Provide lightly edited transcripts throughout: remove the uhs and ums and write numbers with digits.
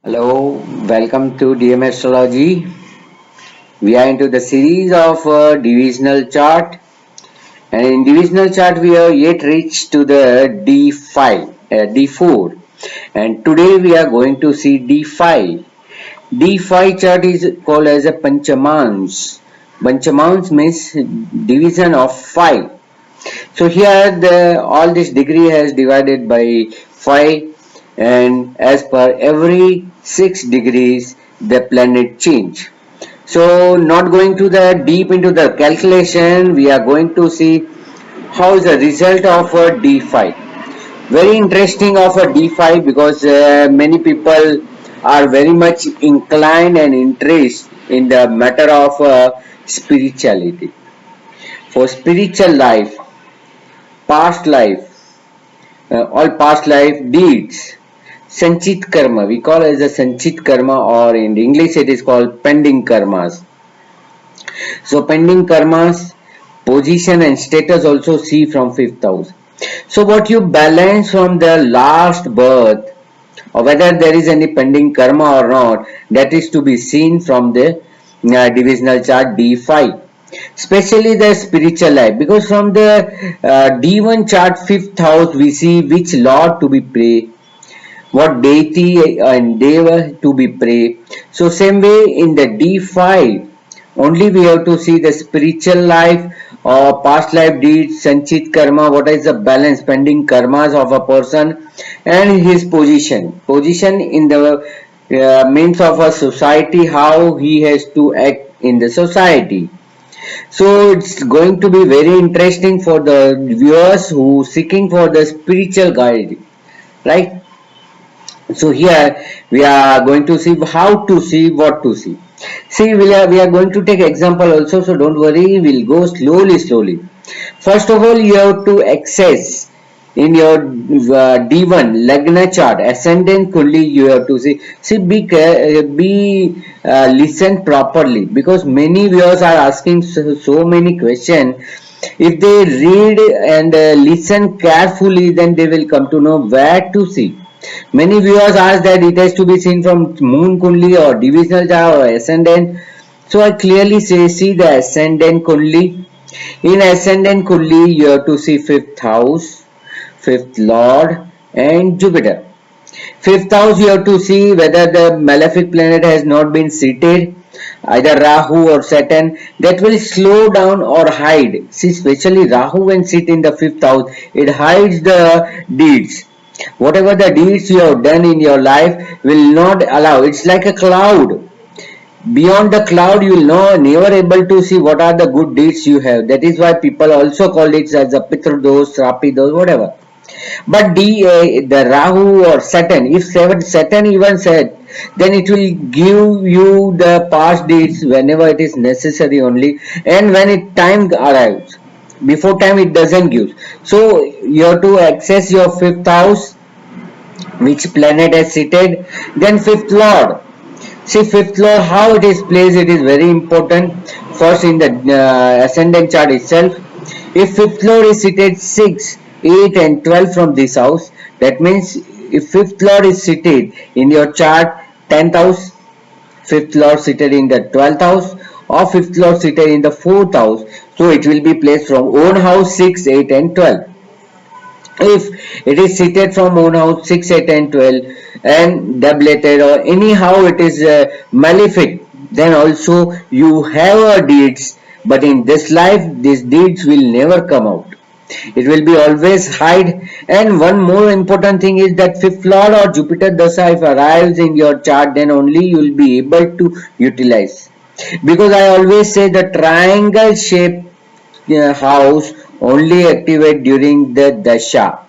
Hello, welcome to DM Astrology. We are into the series of divisional chart, and in divisional chart we have yet reached to the D5, D4, and today we are going to see D5. D5 chart is called as a Panchamas. Panchamas means division of 5. So here the all this degree has divided by 5, and as per every 6 degrees the planet change. So not going to the deep into the calculation, we are going to see how is the result of a D5. Very interesting of a D5 because many people are very much inclined and interest in the matter of spirituality. For spiritual life, past life, all past life deeds, Sanchit karma, we call it as a Sanchit karma, or in English it is called pending karmas. So pending karmas, position and status also see from fifth house. So what you balance from the last birth, or whether there is any pending karma or not, that is to be seen from the divisional chart D5, especially the spiritual life, because from the D1 chart fifth house we see which lord to be pray, what deity and deva to be pray. So same way in the D5 only we have to see the spiritual life or past life deeds, sanchit karma, what is the balance pending karmas of a person, and his position in the means of a society, how he has to act in the society. So it's going to be very interesting for the viewers who seeking for the spiritual guide, right? So here we are going to see how to see, what to see. See, we are going to take example also, so don't worry, we'll go slowly. First of all, you have to access in your D1 Lagna chart, ascendant Kundli, you have to see, listen properly, because many viewers are asking so many questions. If they read and listen carefully, then they will come to know where to see. Many viewers ask that it has to be seen from moon kundli or divisional chart or ascendant. So I clearly say, see the ascendant kundli. In ascendant kundli, you have to see fifth house, fifth lord, and Jupiter. Fifth house, you have to see whether the malefic planet has not been seated, either Rahu or Saturn. That will slow down or hide. See, especially Rahu when sit in the fifth house, it hides the deeds. Whatever the deeds you have done in your life will not allow. It's like a cloud. Beyond the cloud, you will never able to see what are the good deeds you have. That is why people also call it as a Pitru dos, Rapi dos, whatever. But the Rahu or Saturn, if Saturn even said, then it will give you the past deeds whenever it is necessary only, and when it time arrives. Before time it doesn't give. So you have to access your fifth house, which planet has seated, then fifth lord. See fifth lord, how it is placed, it is very important. First in the ascendant chart itself, if fifth lord is seated 6, 8 and 12 from this house, that means if fifth lord is seated in your chart 10th house, fifth lord seated in the 12th house, or fifth lord seated in the 4th house, so it will be placed from own house 6, 8 and 12. If it is seated from own house 6, 8 and 12 and doubleted or anyhow it is malefic, then also you have a deeds, but in this life these deeds will never come out. It will be always hide. And one more important thing is that fifth lord or Jupiter Dasa if arrives in your chart, then only you will be able to utilize. Because I always say the triangle shape house only activate during the dasha.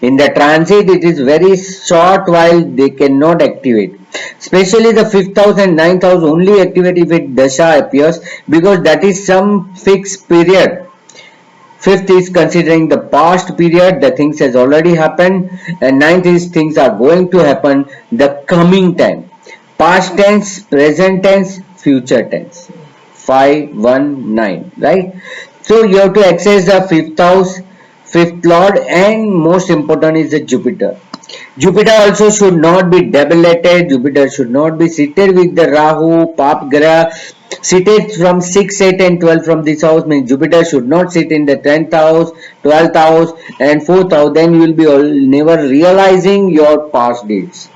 In the transit, it is very short while they cannot activate. Especially the fifth house and ninth house only activate if it dasha appears, because that is some fixed period. Fifth is considering the past period, the things has already happened, and ninth is things are going to happen the coming time. Past tense, present tense, future tense. 519, right? So you have to access the fifth house, fifth lord, and most important is the Jupiter. Jupiter also should not be double-lated. Jupiter should not be seated with the Rahu, Pap Graha. Seated from 6, 8 and 12 from this house means Jupiter should not sit in the 10th house, 12th house and 4th house. Then you will be never realizing your past deeds.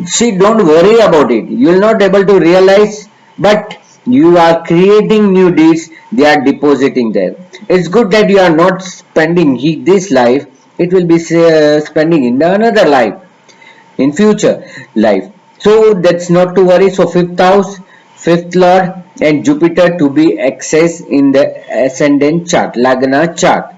See, don't worry about it. You will not able to realize, but you are creating new deeds. They are depositing there. It's good that you are not spending this life. It will be spending in another life, in future life. So that's not to worry. So fifth house, fifth lord, and Jupiter to be accessed in the ascendant chart, Lagna chart.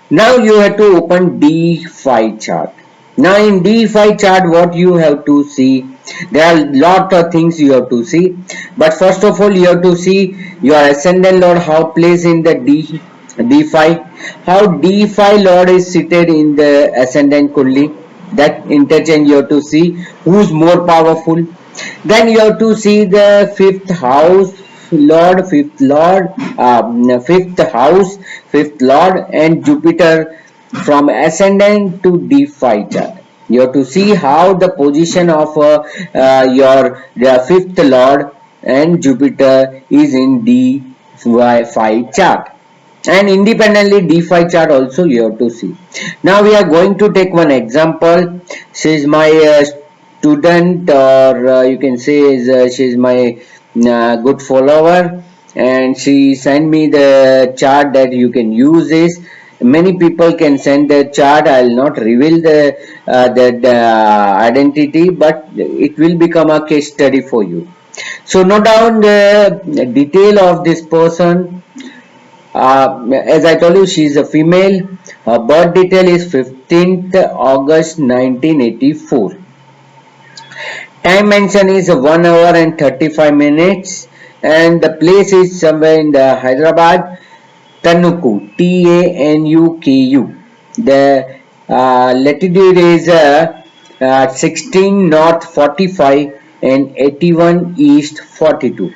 Now you have to open D-5 chart. Now in D-5 chart, what you have to see, there are lot of things you have to see. But first of all, you have to see your ascendant lord how placed in the D5, how D5 lord is seated in the ascendant Kundli. That interchange you have to see who's more powerful. Then you have to see the fifth house fifth house, fifth lord, and Jupiter from ascendant to D5 chart. You have to see how the position of your fifth lord and Jupiter is in D5 chart, and independently D5 chart also you have to see. Now we are going to take one example. She is my student, or you can say she is my good follower, and she sent me the chart that you can use this. Many people can send the chart. I will not reveal the that identity, but it will become a case study for you. So note down the detail of this person. As I told you, she is a female. Her birth detail is 15th August 1984. Time mentioned is 1 hour and 35 minutes, and the place is somewhere in the Hyderabad, Tanuku, Tanuku. The latitude is 16 north 45 and 81 east 42.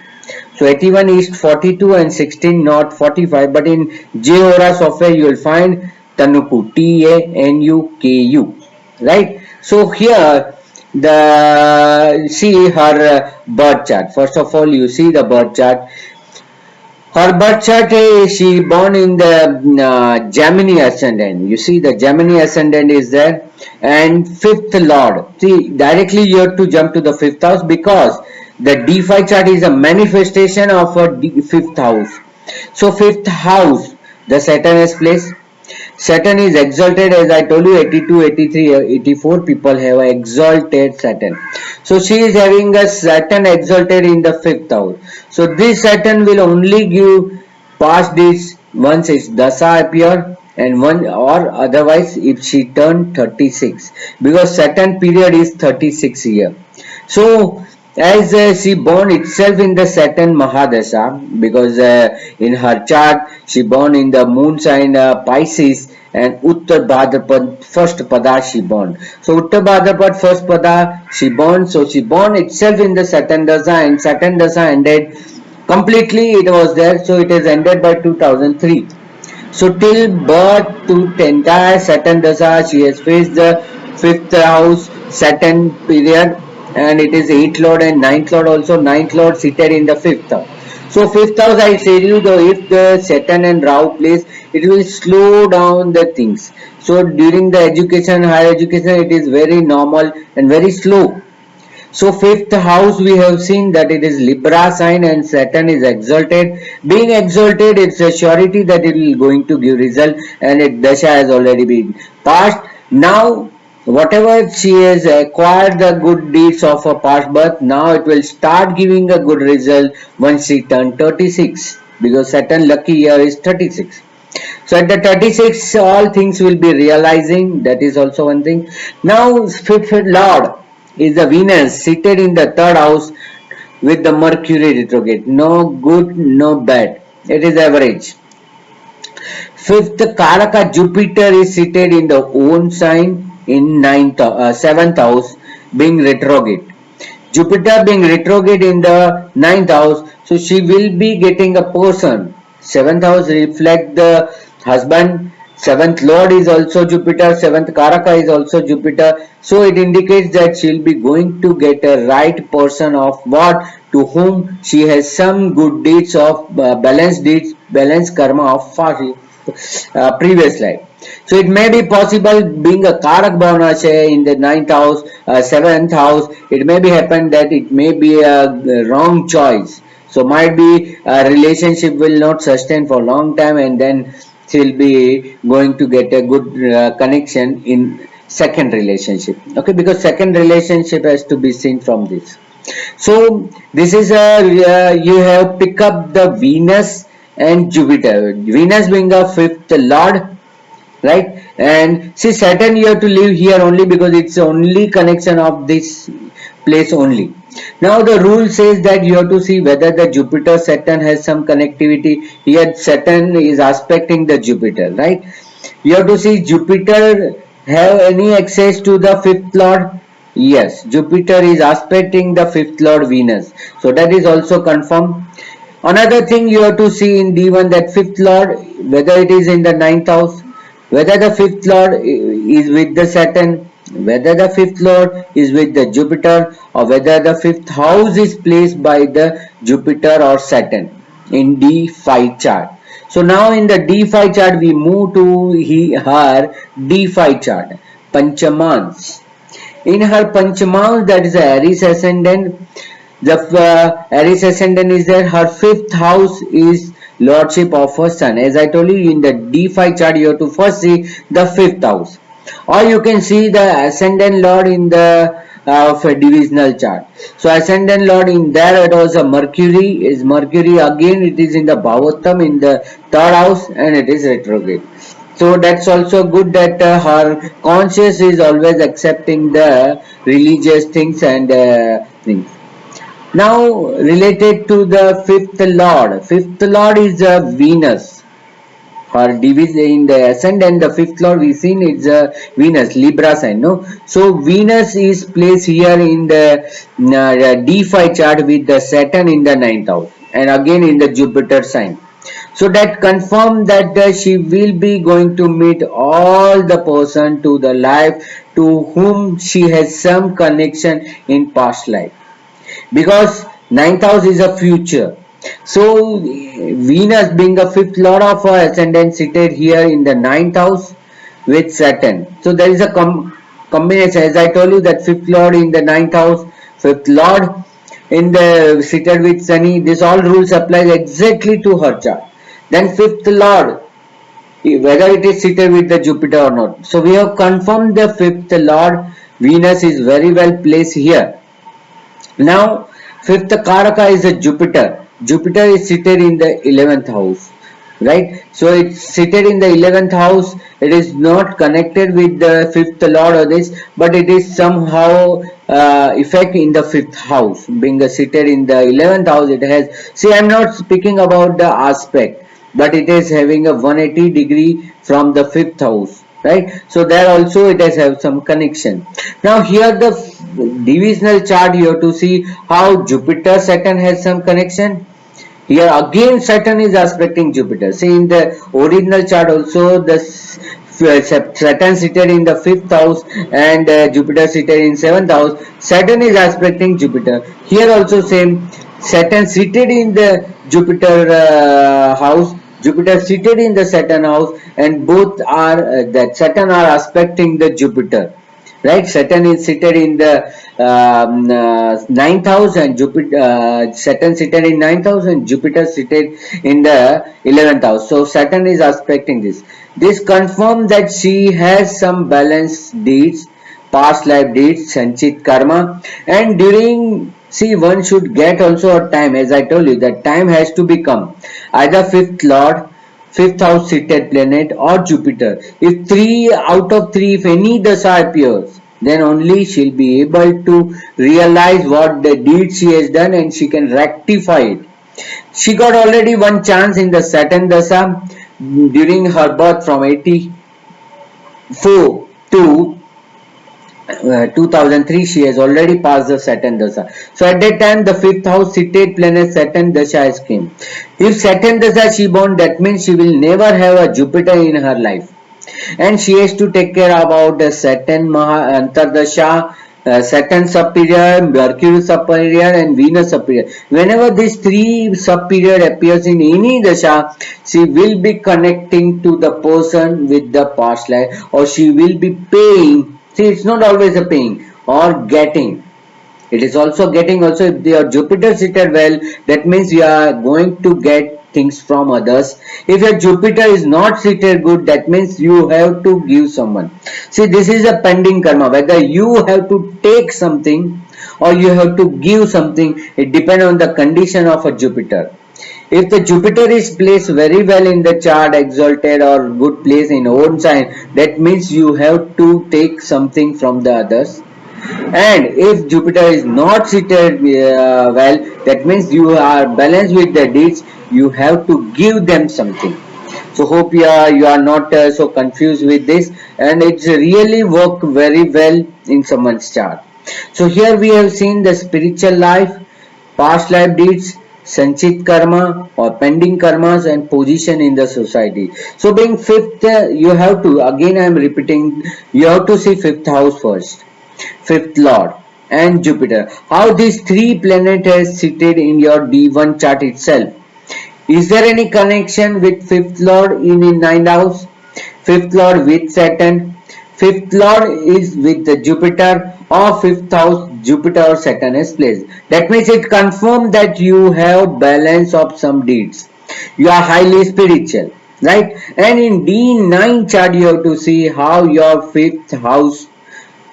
So 81 east 42 and 16 north 45, but in JORA software you will find Tanuku, Tanuku, right? So here the see her birth chart. First of all, you see the birth chart. Her birth chart, she born in the Gemini ascendant. You see the Gemini ascendant is there, and fifth lord. See, directly you have to jump to the fifth house because the D5 chart is a manifestation of a fifth house. So fifth house, the Saturn is placed. Saturn is exalted, as I told you, 82, 83, 84 people have exalted Saturn. So she is having a Saturn exalted in the fifth house. So this Saturn will only give past this once its Dasa appear, and one or otherwise if she turned 36, because Saturn period is 36 year. So as she born itself in the Saturn Mahadasha, because in her chart she born in the moon sign Pisces, and Uttar Bhadrapad first pada she born. So Uttar Bhadrapad first pada she born, so she born itself in the Saturn Dasa, and Saturn Dasa ended completely, it was there, so it is ended by 2003. So till birth to entire Saturn Dasa, she has faced the fifth house Saturn period, and it is 8th lord and 9th lord also. 9th lord seated in the fifth house. So fifth house, I said you, though, if the Saturn and Rahu place, it will slow down the things. So during the education, higher education, it is very normal and very slow. So fifth house, we have seen that it is Libra sign and Saturn is exalted. Being exalted, it's a surety that it will going to give result, and it Dasha has already been passed. Now whatever she has acquired the good deeds of her past birth, now it will start giving a good result once she turns 36, because Saturn lucky year is 36. So at the 36 all things will be realizing. That is also one thing. Now fifth lord is the Venus seated in the third house with the Mercury retrograde. No good, no bad. It is average. Fifth Karaka Jupiter is seated in the own sign in seventh house, being retrograde. Jupiter being retrograde in the ninth house, so she will be getting a person. Seventh house reflect the husband, Seventh Lord is also Jupiter, seventh Karaka is also Jupiter. So it indicates that she'll be going to get a right person of what to whom she has some good deeds of balanced karma of previous life. So it may be possible being a Karak Bhavana say in the ninth house, seventh house, it may be happen that it may be a wrong choice. So might be a relationship will not sustain for long time and then she'll be going to get a good connection in second relationship. Okay, because second relationship has to be seen from this. So this is a you have pick up the Venus and Jupiter. Venus being a fifth lord, right? And see Saturn you have to live here only because it's only connection of this place only. Now the rule says that you have to see whether the Jupiter Saturn has some connectivity. Here Saturn is aspecting the Jupiter, right? You have to see Jupiter have any access to the fifth lord. Yes, Jupiter is aspecting the fifth lord Venus, so that is also confirmed. Another thing you have to see in D1 that fifth lord, whether it is in the ninth house, whether the fifth lord is with the Saturn, whether the fifth lord is with the Jupiter, or whether the fifth house is placed by the Jupiter or Saturn in D5 chart. So now in the D5 chart we move to her D5 chart, Panchamas. In her Panchamas, that is the Aries Ascendant, the Aries Ascendant is there. Her fifth house is Lordship of her Sun. As I told you in the D5 chart, you have to first see the fifth house, or you can see the Ascendant Lord in the of a divisional chart. So Ascendant Lord in there it was a Mercury. Is Mercury again? It is in the Bhavottam in the third house, and it is retrograde. So that's also good that her conscious is always accepting the religious things and things. Now related to the fifth lord is Venus. Her division in the ascendant, the fifth lord we seen is Venus, Libra sign. No, so Venus is placed here in the D5 chart with the Saturn in the ninth house and again in the Jupiter sign. So that confirm that she will be going to meet all the person to the life to whom she has some connection in past life, because ninth house is a future. So Venus being a fifth lord of her ascendant seated here in the ninth house with Saturn. So there is a combination, as I told you, that fifth lord in the ninth house, fifth lord in the seated with Sunny. This all rules applies exactly to her chart. Then fifth lord, whether it is seated with the Jupiter or not. So we have confirmed the fifth lord Venus is very well placed here. Now, fifth Karaka is a Jupiter. Jupiter is seated in the 11th house, right? So it's seated in the 11th house. It is not connected with the fifth lord or this, but it is somehow effect in the fifth house. Being seated in the 11th house, it has. See, I'm not speaking about the aspect, but it is having a 180-degree from the fifth house, right? So there also it has have some connection. Now here the divisional chart you have to see how Jupiter Saturn has some connection. Here again Saturn is aspecting Jupiter. See in the original chart also the Saturn seated in the fifth house and Jupiter seated in seventh house. Saturn is aspecting Jupiter. Here also same, Saturn seated in the Jupiter house, Jupiter seated in the Saturn house, and both are that Saturn are aspecting the Jupiter. Right, Saturn is seated in the ninth house and Jupiter Saturn seated in ninth house and Jupiter seated in the 11th house. So Saturn is aspecting this. This confirms that she has some balanced deeds, past life deeds, sanchit karma, and during, see, one should get also a time, as I told you, that time has to become either fifth lord, fifth house seated planet or Jupiter. If 3 out of 3, if any dasa appears, then only she'll be able to realize what the deed she has done and she can rectify it. She got already one chance in the Saturn dasa during her birth from 84 to 2003. She has already passed the Saturn Dasha. So at that time the fifth house seated planet Saturn Dasha has came. If Saturn Dasha she born, that means she will never have a Jupiter in her life. and she has to take care about the Saturn Antardasha, Saturn sub-period, Mercury sub-period, and Venus sub-period. Whenever these three sub-period appears in any dasha, she will be connecting to the person with the past life, or she will be paying. See, it's not always a paying or getting. It is also getting also if your Jupiter seated well, that means you are going to get things from others. If your Jupiter is not seated good, that means you have to give someone. See, this is a pending karma. Whether you have to take something or you have to give something, it depends on the condition of a Jupiter. If the Jupiter is placed very well in the chart, exalted or good place in own sign, that means you have to take something from the others. And if Jupiter is not seated well, that means you are balanced with the deeds. You have to give them something. So hope you are not so confused with this, and it's really work very well in someone's chart. So here we have seen the spiritual life, past life deeds, sanchit karma or pending karmas, and position in the society. So being fifth, you have to, again I am repeating, you have to see fifth house first, fifth lord and Jupiter. How these three planets are seated in your D1 chart itself. Is there any connection with fifth lord in ninth house? Fifth lord with Saturn. Fifth lord is with the Jupiter, or fifth house Jupiter or Saturn is placed. That means it confirms that you have balance of some deeds. You are highly spiritual, right? And in D9 chart you have to see how your fifth house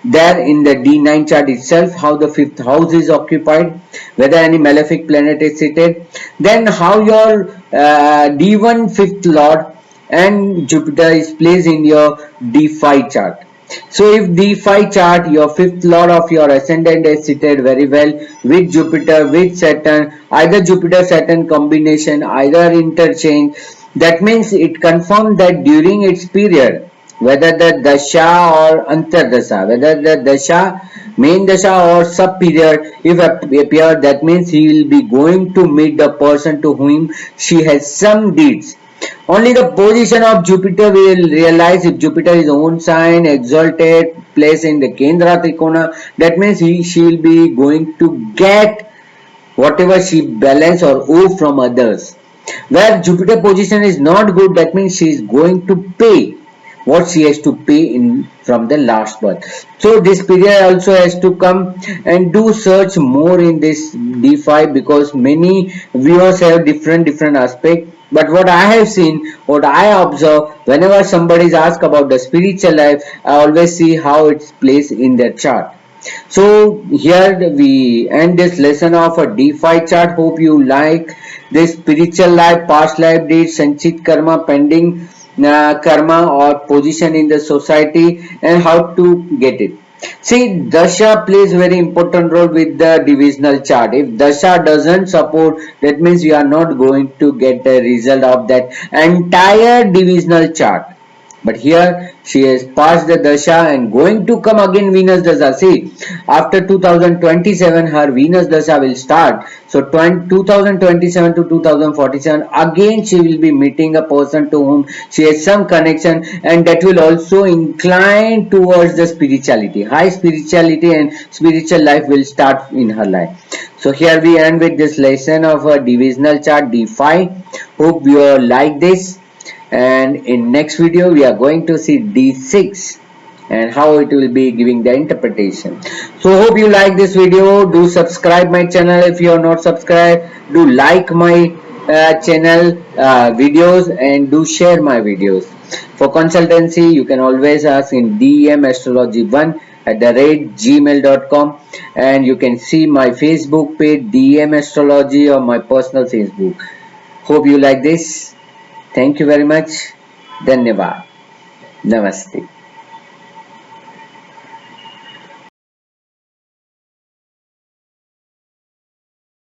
there in the D9 chart itself, how the fifth house is occupied, whether any malefic planet is seated, then how your D1 fifth lord and Jupiter is placed in your D5 chart. So if D5 chart, your fifth lord of your ascendant is seated very well with Jupiter, with Saturn, either Jupiter Saturn combination, either interchange, that means it confirms that during its period, whether the dasha or antardasha, whether the dasha, main dasha or sub period, if appear, that means he will be going to meet the person to whom she has some deeds. Only the position of Jupiter will realize if Jupiter is own sign, exalted, placed in the Kendra Trikona, that means she will be going to get whatever she balance or owe from others. Where Jupiter position is not good, that means she is going to pay what she has to pay in from the last birth. So this period also has to come, and do search more in this D5, because many viewers have different aspect. But what I have seen, what I observe, whenever somebody is asked about the spiritual life, I always see how it's placed in their chart. So here we end this lesson of a D5 chart. Hope you like this spiritual life, past life deeds, sanchit karma, pending karma or position in the society, and how to get it. See, dasha plays very important role with the divisional chart. If dasha doesn't support, that means you are not going to get the result of that entire divisional chart. But here she has passed the dasha and going to come again Venus dasha. See, after 2027 her Venus dasha will start. So 2027 to 2047 again she will be meeting a person to whom she has some connection, and that will also incline towards the spirituality. High spirituality and spiritual life will start in her life. So here we end with this lesson of a divisional chart D5. Hope you like this, and in next video we are going to see D6 and how it will be giving the interpretation. So hope you like this video. Do subscribe my channel if you are not subscribed. Do like my channel videos, and do share my videos. For consultancy you can always ask in dmastrology1@gmail.com, and you can see my Facebook page DM Astrology or my personal Facebook. Hope you like this. Thank you very much. Dhanyavad. Namaste.